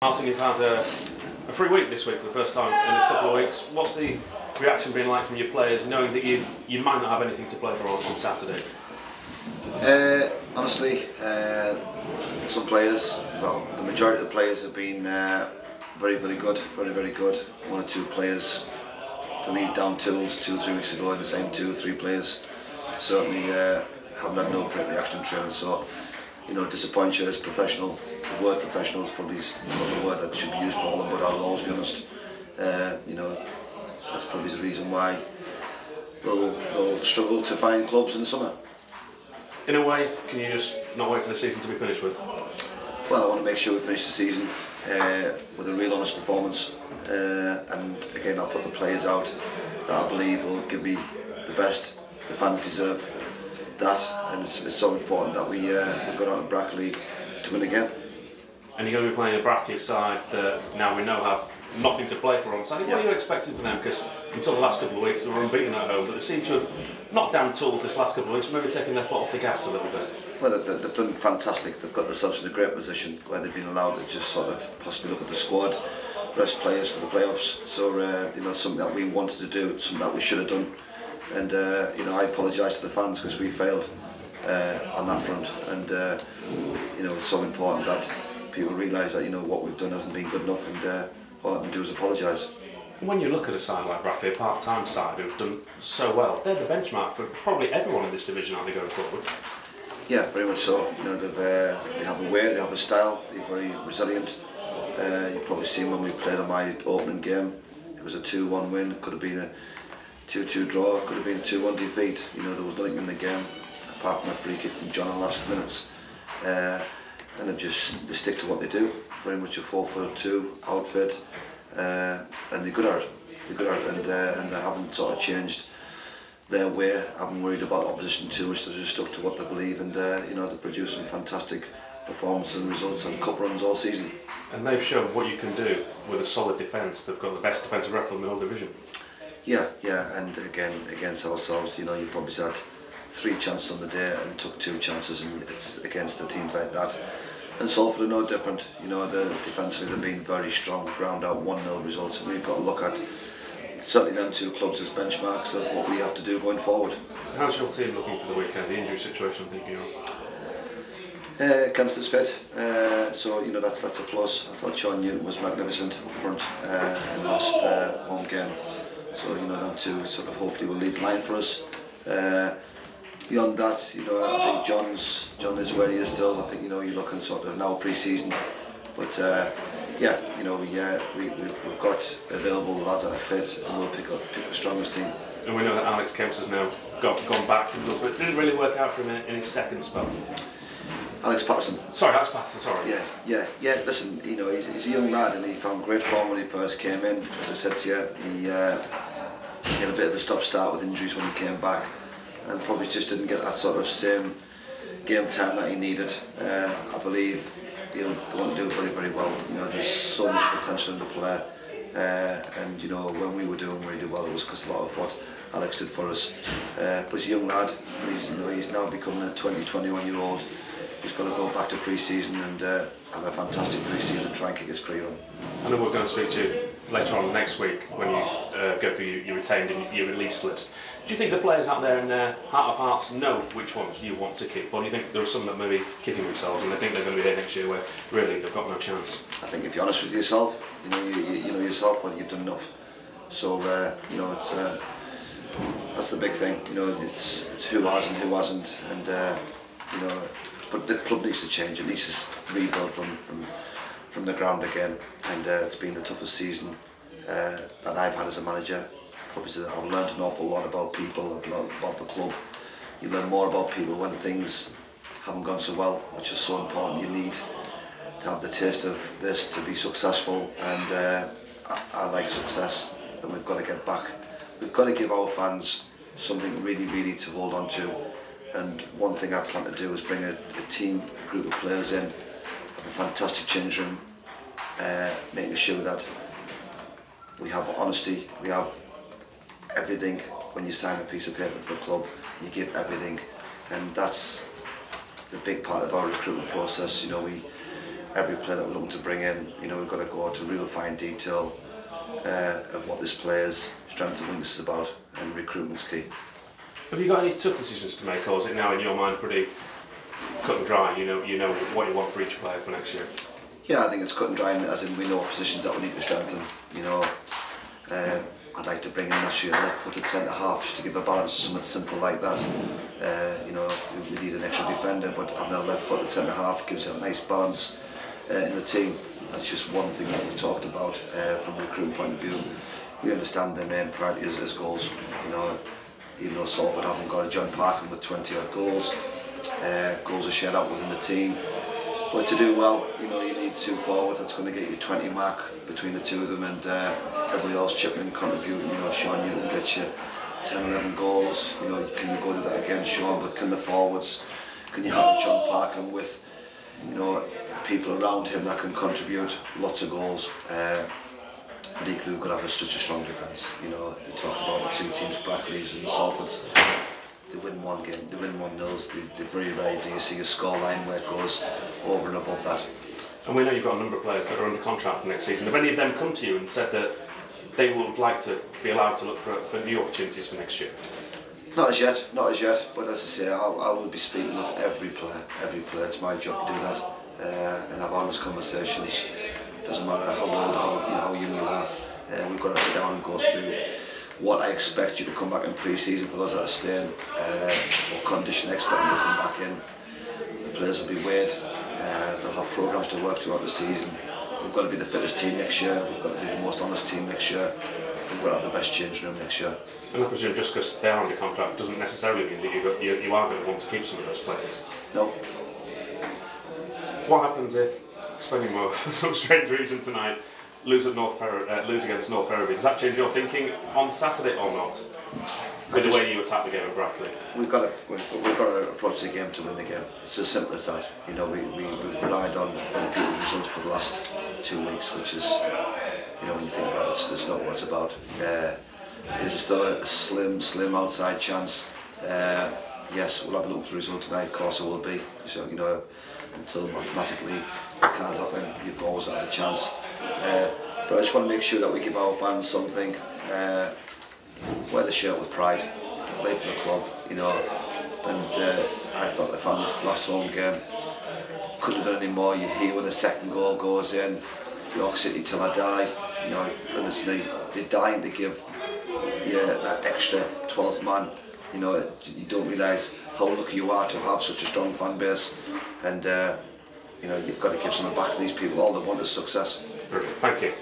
Martin, you've had a free week this week for the first time in a couple of weeks. What's the reaction been like from your players, knowing that you might not have anything to play for on Saturday? Honestly, some players, well, the majority of the players have been very good, very good. One or two players, for me, down tools 2 or 3 weeks ago, the same 2 or 3 players certainly haven't had no great reaction in training. So, you know, disappoint you as professional. The word professional is probably not the word that should be used for them, but I'll always be honest. You know, that's probably the reason why they'll struggle to find clubs in the summer. In a way, can you just not wait for the season to be finished with? Well, I want to make sure we finish the season with a real honest performance, and again I'll put the players out that I believe will give me the best. The fans deserve that, and it's so important that we got out of Brackley to win again. And you're going to be playing a Brackley side that now we know have nothing to play for on Saturday. What are you expecting from them? Because until the last couple of weeks they were unbeaten at home, but they seem to have knocked down tools this last couple of weeks, maybe taking their foot off the gas a little bit. Well, they've done fantastic. They've got themselves in a great position where they've been allowed to just sort of possibly look at the squad, rest players for the playoffs. So you know, it's something that we wanted to do, it's something that we should have done. And you know, I apologise to the fans because we failed on that front. And you know, it's so important that people realise that, you know, what we've done hasn't been good enough, and all I can do is apologise. When you look at a side like Brackley, a part-time side who've done so well, they're the benchmark for probably everyone in this division, aren't they, going forward? Yeah, very much so. You know, they have a way, they have a style, they're very resilient. You've probably seen when we played on my opening game, it was a 2-1 win, it could have been a 2-2 draw, it could have been a 2-1 defeat. You know, there was nothing in the game apart from a free kick from John in the last minutes. And they stick to what they do, very much a 4-4-2 outfit, and they're good at it. They're good at it, and they haven't sort of changed their way. Haven't worried about opposition too much. They've just stuck to what they believe, and you know, they produce some fantastic performances and results and cup runs all season. And they've shown what you can do with a solid defence. They've got the best defensive record in the whole division. Yeah, and again against ourselves, you know, you probably had 3 chances on the day and took 2 chances, and it's against the teams like that. And Salford are no different. You know, defensively they've been very strong, ground out 1-0 results, and we've got to look at certainly them 2 clubs as benchmarks of what we have to do going forward. How's your team looking for the weekend? The injury situation I'm thinking of? Kempster's fit, so you know, that's a plus. I thought Sean Newton was magnificent up front in the last home game. So you know, them 2 sort of hopefully will lead the line for us. Beyond that, you know, I think John is where he is still. I think, you know, you're looking sort of now pre-season, but yeah, you know, we've got available lads that are fit, and we'll pick the strongest team. And we know that Alex Kemps has now gone back to us, but it didn't really work out for him in his second spell. Alex Patterson. Alex Patterson. Sorry. Yes, yeah. Listen, you know, he's a young lad, and he found great form when he first came in. As I said to you, he had a bit of a stop-start with injuries when he came back, and probably just didn't get that sort of same game time that he needed. I believe he'll go and do very well. You know, there's so much potential in the player, and you know, when we were doing really well, it was because a lot of what Alex did for us. But he's a young lad. He's now becoming a 20-21-year-old. He's got to go back to pre-season and have a fantastic pre-season and try and kick his career on. I know we're going to speak to you later on next week when you go through your retained and your release list. Do you think the players out there in their heart of hearts know which ones you want to keep, or do you think there are some that may be kidding themselves and they think they're going to be here next year where really they've got no chance? I think if you're honest with yourself, you know yourself whether you've done enough. So you know, it's that's the big thing. You know, it's who has and who hasn't, and you know, but the club needs to change. It needs to rebuild from the ground again, and it's been the toughest season that I've had as a manager. Obviously, I've learned an awful lot about people, about the club. You learn more about people when things haven't gone so well, which is so important. You need to have the taste of this to be successful, and I like success, and we've got to get back. We've got to give our fans something really to hold on to, and one thing I plan to do is bring a team, a group of players in, have a fantastic change room, making sure that we have honesty, we have everything. When you sign a piece of paper for the club, you give everything, and that's the big part of our recruitment process. You know, every player that we're looking to bring in, you know, we've got to go to real fine detail of what this player's strengths and weaknesses is about, and recruitment's key. Have you got any tough decisions to make, or is it now in your mind pretty cut and dry? You know what you want for each player for next year. Yeah, I think it's cut and dry, as in we know positions that we need to strengthen. You know, I'd like to bring in this year a left-footed centre half just to give a balance to something simple like that. You know, we need an extra defender, but having a left-footed centre half gives a nice balance in the team. That's just one thing that we've talked about from a recruiting point of view. We understand their main priority is goals. You know, even though Salford haven't got a John Parkin with 20 odd goals, goals are shared out within the team. But to do well, you know, you need two forwards. That's going to get you 20 mark between the two of them, and everybody else chipping in, contributing. You know, Sean, you can get you 10, 11 goals. You know, can you go do that again, Sean? But can the forwards? Can you have a John Parkin with, you know, people around him that can contribute lots of goals? But equally, we've got to have such a strong defence. You know, we talked about the two teams, Brackley's and Salford's. They win one game, they win 1-0. They're very rare do you see a scoreline where it goes over and above that. And we know you've got a number of players that are under contract for next season. Have any of them come to you and said that they would like to be allowed to look for new opportunities for next year? Not as yet, not as yet. But as I say, I will be speaking with every player. Every player. It's my job to do that and have honest conversations. Doesn't matter how old, how young you are. We've got to sit down and go through what I expect you to come back in pre-season for those that are staying, what condition I expect you to come back in. The players will be weighed, they'll have programmes to work throughout the season. We've got to be the fittest team next year, we've got to be the most honest team next year, we've got to have the best change room next year. And I presume just because they're under contract doesn't necessarily mean that you are going to want to keep some of those players? No. What happens if Spennymoor, for some strange reason tonight, lose against North Ferriby? Does that change your thinking on Saturday or not? With the way you attack the game at Brackley? We've got to approach the game to win the game. It's as simple as that. You know, we've relied on other people's results for the last 2 weeks, which is, you know, when you think about it, it's not what it's about. There's still a slim outside chance. Yes, we'll have a look for the result tonight. Of course, it will be. So, you know, until mathematically it can't happen, you've always had a chance. But I just want to make sure that we give our fans something. Wear the shirt with pride, play for the club, you know. And I thought the fans last home game couldn't have done any more. You hear when the second goal goes in, York City till I die. You know, goodness me, they're dying to give that extra 12th man. You know, you don't realise how lucky you are to have such a strong fan base, and you know, you've got to give something back to these people. All they want is success. Thank you.